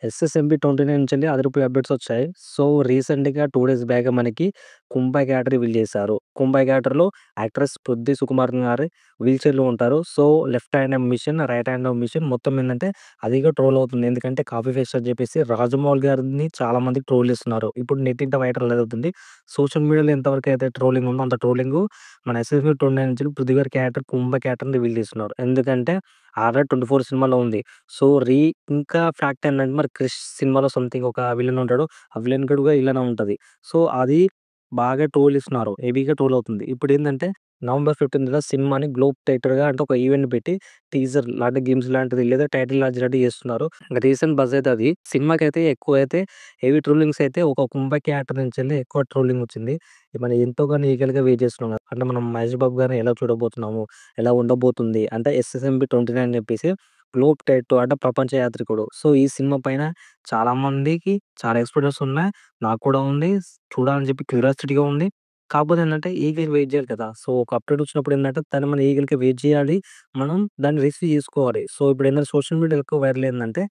ఎస్ఎస్ఎంబీ 29 నుంచెల్లి అదిరిపోయే అప్‌డేట్స్ వచ్చాయి. సో, రీసెంట్‌గా 2 డేస్ బ్యాక్ మనకి 'కుంభై క్యాట్' రివీల్ చేశారు. 'కుంభై క్యాటర్‌లో' యాక్ట్రెస్ 'పృథ్వీ సుకుమారన్' గారు వీల్ చైర్‌లో ఉంటారు. So, left hand mission, right hand mission మొత్తం ఏందంటే అదిగా ట్రోల్ అవుతుంది. ఎందుకంటే కాపీ పేస్ట్ అని చెప్పేసి రాజమౌళి గారిని చాలా మంది ట్రోల్ చేస్తున్నారు. ఇప్పుడు నెట్టింట వైరల్ అవుతుంది. సోషల్ మీడియాలో ఎంతవరకు అయితే ట్రోలింగ్ ఉందో అంత ట్రోలింగు మన ఎస్ఎస్ఎంబీ 29 నుంచి పృథ్వీ గారి క్యారెక్టర్ 'కుంభై క్యాటర్‌ని' రివీల్ చేస్తున్నారు. ఎందుకంటే ఆల్రెడీ 24 సినిమాలో ఉంది. సో, ఇంకా ఫ్యాక్ట్ ఏంటంటే మరి 'క్రిష్' సినిమాలో సంథింగ్ ఒక విలన్ ఉంటాడు. ఆ విలన్ కూడా ఇలానే ఉంటది. సో, అది బాగా ట్రోల్ చేస్తున్నారు. హెవీగా ట్రోల్ అవుతుంది. ఇప్పుడేందంటే నవంబర్ 15న సినిమాని గ్లోబ్ థియేటర్‌గా అంటే ఒక ఈవెంట్ పెట్టి టీజర్ లాంటి గేమ్స్ లాంటిది లేదా టైటిల్ లాంచ్ రెడీ చేస్తున్నారు. రీసెంట్ బజ్ అయితే అది. సినిమాకైతే ఎక్కువైతే హెవీ ట్రోలింగ్స్ అయితే ఒక 'కుంభై క్యారెక్టర్' నుంచెల్లి ఎక్కువ ట్రోలింగ్ వచ్చింది. మనం ఎంతో గాని ఈగర్‌గా వెయిట్ చేస్తున్నాం కదా! అంటే మనం 'మహేష్ బాబు' గారిని ఎలా చూడబోతున్నాము? ఎలా ఉండబోతుంది? అంటే ఎస్ఎస్ఎంబీ 29 అని చెప్పేసి గ్లోబ్ టైట్ అంటే ప్రపంచ యాత్రికుడు. సో, ఈ సినిమా పైన చాలా మందికి చాలా ఎక్స్‌పెక్టేషన్స్ ఉన్నాయి. నాకు కూడా ఉంది. చూడాలని చెప్పి క్యూరియాసిటీగా ఉంది. కాకపోతే ఏంటంటే ఈగర్‌గా వెయిట్ చేయాలి కదా! సో, ఒక అప్‌డేట్ వచ్చినప్పుడు ఏందంటే దాన్ని మనం ఈగర్‌గా వెయిట్ చేయాలి. మనం దాన్ని రిసీవ్ చేసుకోవాలి. సో, ఇప్పుడేందంటే సోషల్ మీడియాలో ఎక్కువ వైరల్ ఏందంటే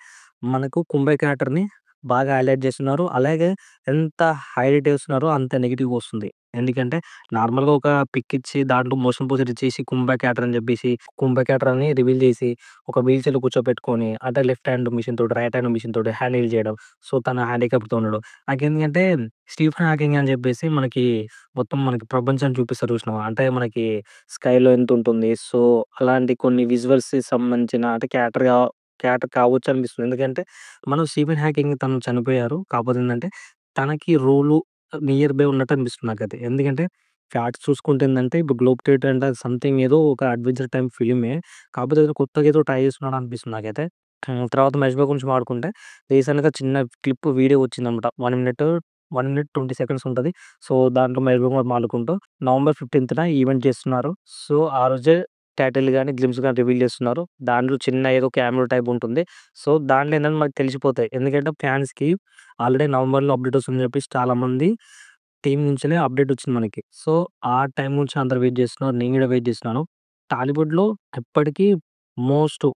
మనకు 'కుంభై క్యారెక్టర్‌ని' బాగా హైలైట్ చేస్తున్నారు. అలాగే ఎంత హైలైట్ చేస్తున్నారో అంత నెగెటివ్ వస్తుంది. ఎందుకంటే నార్మల్‌గా ఒక పిక్ ఇచ్చి దాంట్లో మోషన్ పోస్టర్ ఇచ్చేసి 'కుంభై క్యాటర్' అని చెప్పేసి 'కుంభై క్యాటర్' అని రివీల్ చేసి ఒక వీల్ చైర్‌లో కూర్చోపెట్టుకొని అంటే లెఫ్ట్ హ్యాండ్ మిషన్ తోటి, రైట్ హ్యాండ్ మిషన్ తోటి హ్యాండిల్ చేయడం. సో, తన హ్యాండిక్యాప్‌తో ఉండడం. నాకెందుకంటే 'స్టీఫెన్ హాకింగ్' అని చెప్పేసి మనకి మొత్తం మనకి ప్రపంచాన్ని చూపిస్తారు చూసినావా? అంటే మనకి స్కైలో ఎంతుంటుంది. సో, అలాంటి కొన్ని విజువల్స్‌కి సంబంధించిన అంటే క్యారెక్టర్ కావచ్చు అనిపిస్తుంది. ఎందుకంటే మనం 'స్టీఫెన్ హాకింగ్' తను చనిపోయారు. కాకపోతే ఏందంటే తనకి రోలు నియర్ బై ఉన్నట్టు అనిపిస్తుంది నాకైతే. ఎందుకంటే ఫ్యాక్ట్స్ చూసుకుంటే ఏందంటే ఇప్పుడు 'గ్లోబ్ ట్రేట్' అంటే సంథింగ్ ఏదో ఒక అడ్వెంచర్ టైమ్ ఫిల్మే. కాకపోతే ఏదో కొత్తగా ఏదో ట్రై చేస్తున్నాడు అనిపిస్తుంది నాకైతే. తర్వాత 'మహేష్ బాబు' గురించి మాట్లాడుకుంటే రీసెంట్‌గా చిన్న క్లిప్ వీడియో వచ్చిందనమాట. 1 మినిట్ 20 సెకండ్స్ ఉంటది. సో, దాంట్లో 'మహేష్ బాబు' గారు మాట్లాడుకుంటూ నవంబర్ 15న ఈవెంట్ చేస్తున్నారు. సో, ఆ రోజే టైటిల్ గాని, గ్లింప్స్ గాని రివీల్ చేస్తున్నారు. దాంట్లో చిన్న ఏదో క్యామియో టైప్ ఉంటుంది. సో, దాంట్లో ఏందంటే మనకు తెలిసిపోతాయి. ఎందుకంటే ఫ్యాన్స్‌కి ఆల్రెడీ నవంబర్‌లో అప్‌డేట్ వస్తుందని చెప్పేసి చాలామంది టీమ్ నుంచెల్లి అప్‌డేట్ వచ్చింది మనకి. సో, ఆ టైం నుంచి అందరూ వెయిట్ చేస్తున్నారు. నేను కూడా వెయిట్ చేస్తున్నాను. టాలీవుడ్‌లో ఎప్పటికి మోస్ట్,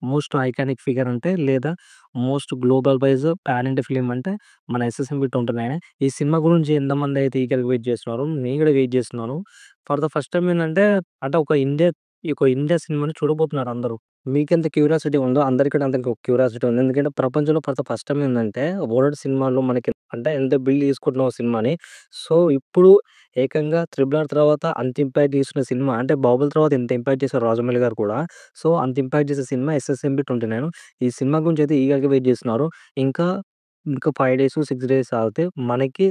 మోస్ట్ ఐకానిక్ ఫిగర్ అంటే లేదా most global wise pan India film అంటే మన 'ఎస్ఎస్ఎంబీ 29' ఈ సినిమా గురించి ఎంతమందైతే ఈగర్‌గా వెయిట్ చేస్తున్నారో నేను కూడా వెయిట్ చేస్తున్నాను. ఫర్ ద ఫస్ట్ టైమ్ ఏందంటే అంటే ఒక ఇండియా సినిమాని చూడబోతున్నారు అందరూ. మీకెంత క్యూరియాసిటీ ఉందో అందరికి కూడా అంత క్యూరియాసిటీ ఉంది. ఎందుకంటే ప్రపంచంలో ఫర్ ద ఫస్ట్ టైమ్ ఏందంటే వరల్డ్ సినిమాలో మనకి అంటే ఎంత బిల్డ్ చేసుకుంటున్నాం సినిమాని. సో, ఇప్పుడు ఏకంగా 'త్రిబుల్ ఆర్' తర్వాత అంత ఇంపాక్ట్ చేసిన సినిమా అంటే 'బాహుబలి' తర్వాత ఎంత ఇంపాక్ట్ చేసారో 'రాజమౌళి' గారు కూడా. సో, అంత ఇంపాక్ట్ చేసే సినిమా 'ఎస్ఎస్ఎంబీ 29' ఈ సినిమా గురించి అయితే ఈగర్‌గా వెయిట్ చేస్తున్నారు. ఇంకా, ఇంకా 5 డేస్, 6 డేస్ ఆగితే మనకి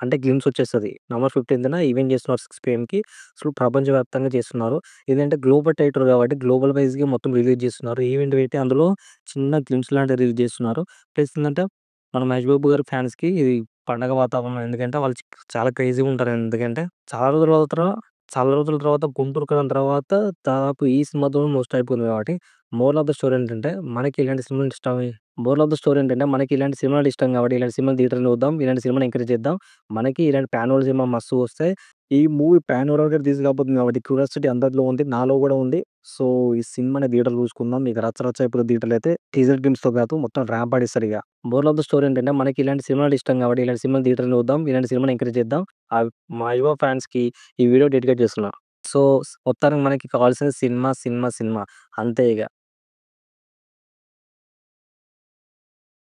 అంటే గ్లింప్స్ వచ్చేస్తది. నవంబర్ 15న ఈవెంట్ చేస్తున్నారు 6 పీఎంకి. సో, ప్రపంచవ్యాప్తంగా చేస్తున్నారు. ఇదేంటే గ్లోబల్ టైటర్ కాబట్టి గ్లోబల్ వైస్‌గా మొత్తం రిలీజ్ చేస్తున్నారు. ఈవెంట్ పెట్టి అందులో చిన్న గ్లింప్స్ లాంటివి రిలీజ్ చేస్తున్నారు. ప్లస్ ఏందంటే మన 'మహేష్ బాబు' గారి ఫ్యాన్స్‌కి ఇది పండగ వాతావరణం. ఎందుకంటే వాళ్ళు చాలా క్రేజీగా ఉంటారు. ఎందుకంటే చాలా రోజుల తర్వాత చాలా రోజుల తర్వాత 'గుంటూరు కారం' తర్వాత దాదాపు ఈ సినిమాతో మోస్ట్ అయిపోయింది కాబట్టి మోరల్ ఆఫ్ ద స్టోరీ ఏంటంటే మనకి ఇలాంటి సినిమాలు ఇష్టమే. మోరల్ ఆఫ్ ద స్టోరీ ఏంటంటే మనకి ఇలాంటి సినిమాలు ఇష్టం కాబట్టి ఇలాంటి సినిమాలు థియేటర్‌లో చూద్దాం. ఇలాంటి సినిమాని ఎంకరేజ్ చేద్దాం. మనకి ఇలాంటి పాన్ వరల్డ్ సినిమా మస్తు వస్తాయి. ఈ మూవీ పాన్ వరల్డ్‌గా రిలీజ్ కాబోతుంది కాబట్టి క్యూరియాసిటీ అందరిలో ఉంది. నాలో కూడా ఉంది. సో, ఈ సినిమాని థియేటర్‌లో చూసుకుందాం. ఇక రచ్చ రచ్చ అయిపోతది థియేటర్‌లో అయితే. టీజర్ గ్లింప్స్‌తో కాదు మొత్తం ర్యాంప్ ఆడిస్తారిగ. మోరల్ ఆఫ్ ద స్టోరీ ఏంటంటే మనకి ఇలాంటి సినిమాలు ఇష్టం కాబట్టి ఇలాంటి సినిమాలు థియేటర్‌లో చూద్దాం. ఇలాంటి సినిమాని ఎంకరేజ్ చేద్దాం. మా యువ ఫ్యాన్స్‌కి ఈ వీడియో డెడికేట్ చేస్తున్నా. సో, మొత్తానికి మనకి కావాల్సింది సినిమా, సినిమా, సినిమా అంతే ఇగ.